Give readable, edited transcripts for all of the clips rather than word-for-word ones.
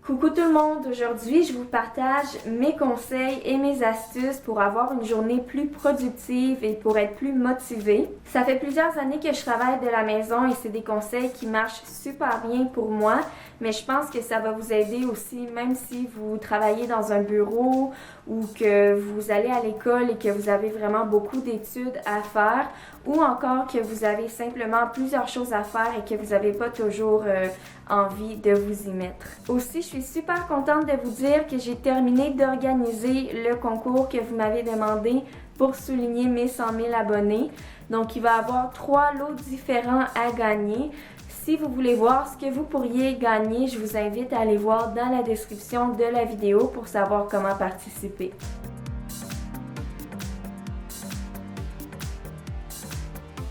Coucou tout le monde, aujourd'hui je vous partage mes conseils et mes astuces pour avoir une journée plus productive et pour être plus motivée. Ça fait plusieurs années que je travaille de la maison et c'est des conseils qui marchent super bien pour moi, mais je pense que ça va vous aider aussi même si vous travaillez dans un bureau ou que vous allez à l'école et que vous avez vraiment beaucoup d'études à faire ou encore que vous avez simplement plusieurs choses à faire et que vous n'avez pas toujours envie de vous y mettre. Aussi, je suis super contente de vous dire que j'ai terminé d'organiser le concours que vous m'avez demandé pour souligner mes 100 000 abonnés. Donc, il va y avoir 3 lots différents à gagner. Si vous voulez voir ce que vous pourriez gagner, je vous invite à aller voir dans la description de la vidéo pour savoir comment participer.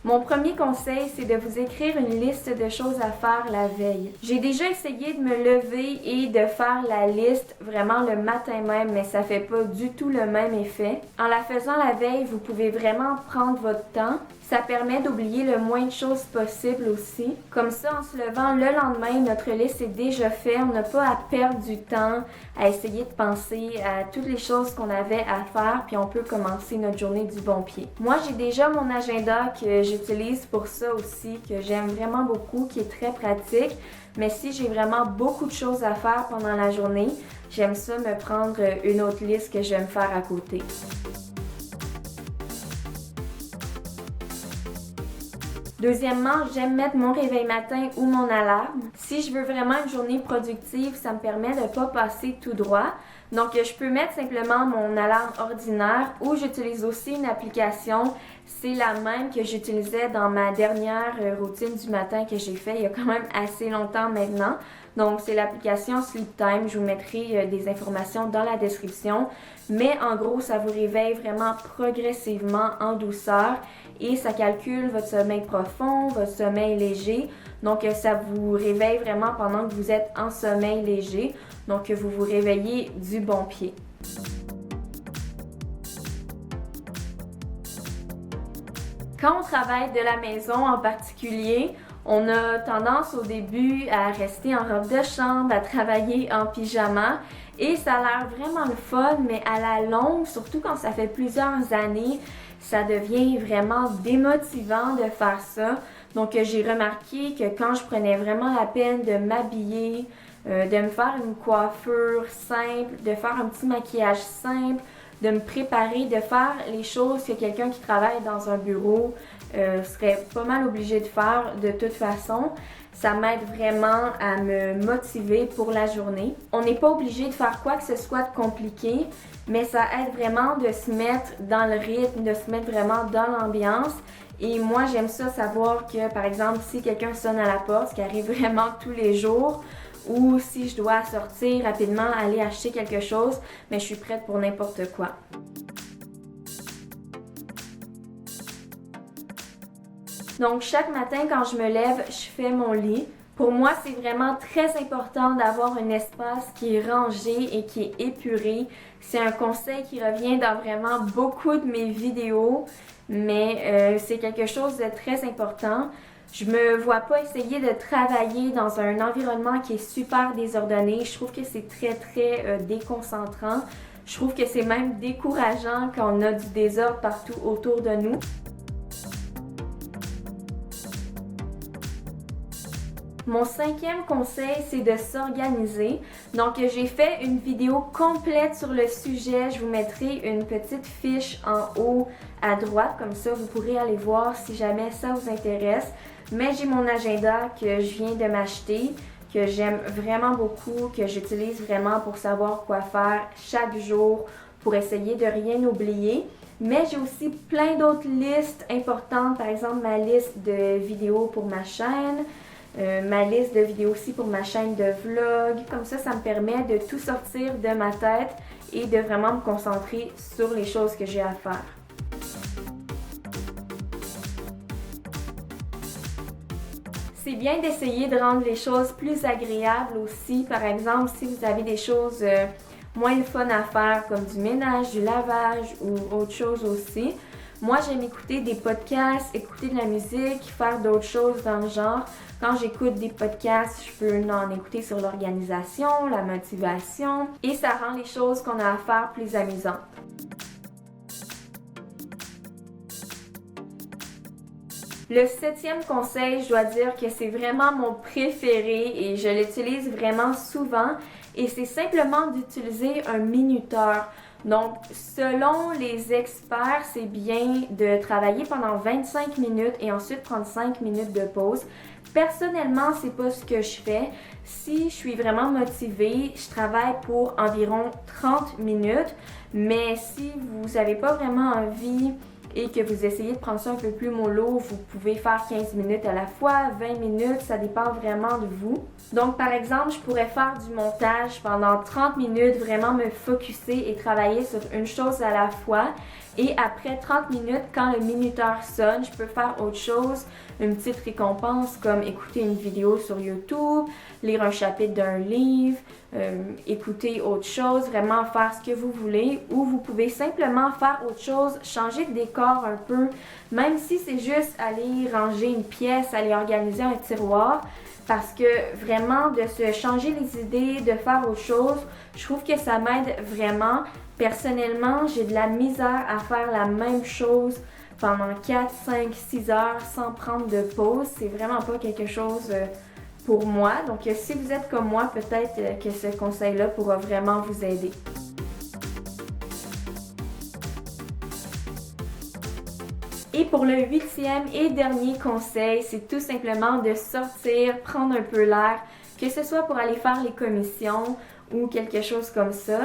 Mon premier conseil, c'est de vous écrire une liste de choses à faire la veille. J'ai déjà essayé de me lever et de faire la liste vraiment le matin même, mais ça fait pas du tout le même effet. En la faisant la veille, vous pouvez vraiment prendre votre temps. Ça permet d'oublier le moins de choses possible aussi. Comme ça, en se levant le lendemain, notre liste est déjà faite. On n'a pas à perdre du temps, à essayer de penser à toutes les choses qu'on avait à faire, puis on peut commencer notre journée du bon pied. Moi, j'ai déjà mon agenda que j'utilise pour ça aussi, que j'aime vraiment beaucoup, qui est très pratique. Mais si j'ai vraiment beaucoup de choses à faire pendant la journée, j'aime ça me prendre une autre liste que j'aime faire à côté. Deuxièmement, j'aime mettre mon réveil matin ou mon alarme. Si je veux vraiment une journée productive, ça me permet de ne pas passer tout droit. Donc, je peux mettre simplement mon alarme ordinaire ou j'utilise aussi une application. C'est la même que j'utilisais dans ma dernière routine du matin que j'ai fait il y a quand même assez longtemps maintenant. Donc, c'est l'application Sleep Time. Je vous mettrai des informations dans la description. Mais en gros, ça vous réveille vraiment progressivement en douceur et ça calcule votre sommeil profond, votre sommeil léger. Donc, ça vous réveille vraiment pendant que vous êtes en sommeil léger. Donc, que vous vous réveillez du bon pied. Quand on travaille de la maison en particulier, on a tendance au début à rester en robe de chambre, à travailler en pyjama et ça a l'air vraiment le fun, mais à la longue, surtout quand ça fait plusieurs années, ça devient vraiment démotivant de faire ça. Donc j'ai remarqué que quand je prenais vraiment la peine de m'habiller, de me faire une coiffure simple, de faire un petit maquillage simple, de me préparer, de faire les choses que quelqu'un qui travaille dans un bureau serait pas mal obligé de faire de toute façon. Ça m'aide vraiment à me motiver pour la journée. On n'est pas obligé de faire quoi que ce soit de compliqué, mais ça aide vraiment de se mettre dans le rythme, de se mettre vraiment dans l'ambiance. Et moi, j'aime ça savoir que, par exemple, si quelqu'un sonne à la porte, ce qui arrive vraiment tous les jours, ou si je dois sortir rapidement, aller acheter quelque chose, mais je suis prête pour n'importe quoi. Donc, chaque matin, quand je me lève, je fais mon lit. Pour moi, c'est vraiment très important d'avoir un espace qui est rangé et qui est épuré. C'est un conseil qui revient dans vraiment beaucoup de mes vidéos, mais c'est quelque chose de très important. Je me vois pas essayer de travailler dans un environnement qui est super désordonné. Je trouve que c'est très déconcentrant. Je trouve que c'est même décourageant quand on a du désordre partout autour de nous. Mon cinquième conseil, c'est de s'organiser. Donc, j'ai fait une vidéo complète sur le sujet. Je vous mettrai une petite fiche en haut à droite. Comme ça, vous pourrez aller voir si jamais ça vous intéresse. Mais j'ai mon agenda que je viens de m'acheter, que j'aime vraiment beaucoup, que j'utilise vraiment pour savoir quoi faire chaque jour, pour essayer de rien oublier. Mais j'ai aussi plein d'autres listes importantes. Par exemple, ma liste de vidéos pour ma chaîne. Ma liste de vidéos aussi pour ma chaîne de vlog. Comme ça me permet de tout sortir de ma tête et de vraiment me concentrer sur les choses que j'ai à faire. C'est bien d'essayer de rendre les choses plus agréables aussi. Par exemple, si vous avez des choses moins le fun à faire comme du ménage, du lavage ou autre chose aussi, Moi, j'aime écouter des podcasts, écouter de la musique, faire d'autres choses dans le genre. Quand j'écoute des podcasts, je peux en écouter sur l'organisation, la motivation et ça rend les choses qu'on a à faire plus amusantes. Le 7e conseil, je dois dire que c'est vraiment mon préféré et je l'utilise vraiment souvent et c'est simplement d'utiliser un minuteur. Donc, selon les experts, c'est bien de travailler pendant 25 minutes et ensuite prendre 5 minutes de pause. Personnellement, c'est pas ce que je fais. Si je suis vraiment motivée, je travaille pour environ 30 minutes, mais si vous n'avez pas vraiment envie et que vous essayez de prendre ça un peu plus mollo, vous pouvez faire 15 minutes à la fois, 20 minutes, ça dépend vraiment de vous. Donc par exemple, je pourrais faire du montage pendant 30 minutes, vraiment me focusser et travailler sur une chose à la fois. Et après 30 minutes, quand le minuteur sonne, je peux faire autre chose, une petite récompense comme écouter une vidéo sur YouTube, lire un chapitre d'un livre, écouter autre chose, vraiment faire ce que vous voulez, ou vous pouvez simplement faire autre chose, changer de décor un peu, même si c'est juste aller ranger une pièce, aller organiser un tiroir, parce que vraiment de se changer les idées, de faire autre chose, je trouve que ça m'aide vraiment. Personnellement, j'ai de la misère à faire la même chose pendant 4, 5, 6 heures sans prendre de pause. C'est vraiment pas quelque chose pour moi. Donc si vous êtes comme moi, peut-être que ce conseil-là pourra vraiment vous aider. Et pour le 8e et dernier conseil, c'est tout simplement de sortir, prendre un peu l'air, que ce soit pour aller faire les commissions ou quelque chose comme ça.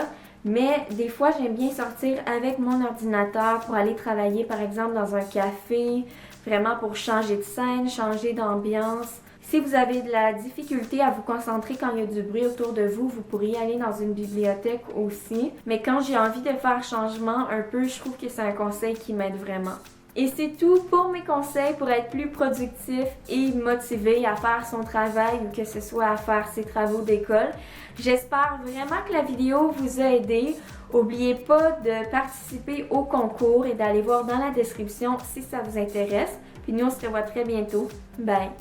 Mais des fois, j'aime bien sortir avec mon ordinateur pour aller travailler, par exemple, dans un café, vraiment pour changer de scène, changer d'ambiance. Si vous avez de la difficulté à vous concentrer quand il y a du bruit autour de vous, vous pourriez aller dans une bibliothèque aussi. Mais quand j'ai envie de faire changement un peu, je trouve que c'est un conseil qui m'aide vraiment. Et c'est tout pour mes conseils pour être plus productif et motivé à faire son travail ou que ce soit à faire ses travaux d'école. J'espère vraiment que la vidéo vous a aidé. N'oubliez pas de participer au concours et d'aller voir dans la description si ça vous intéresse. Puis nous, on se revoit très bientôt. Bye!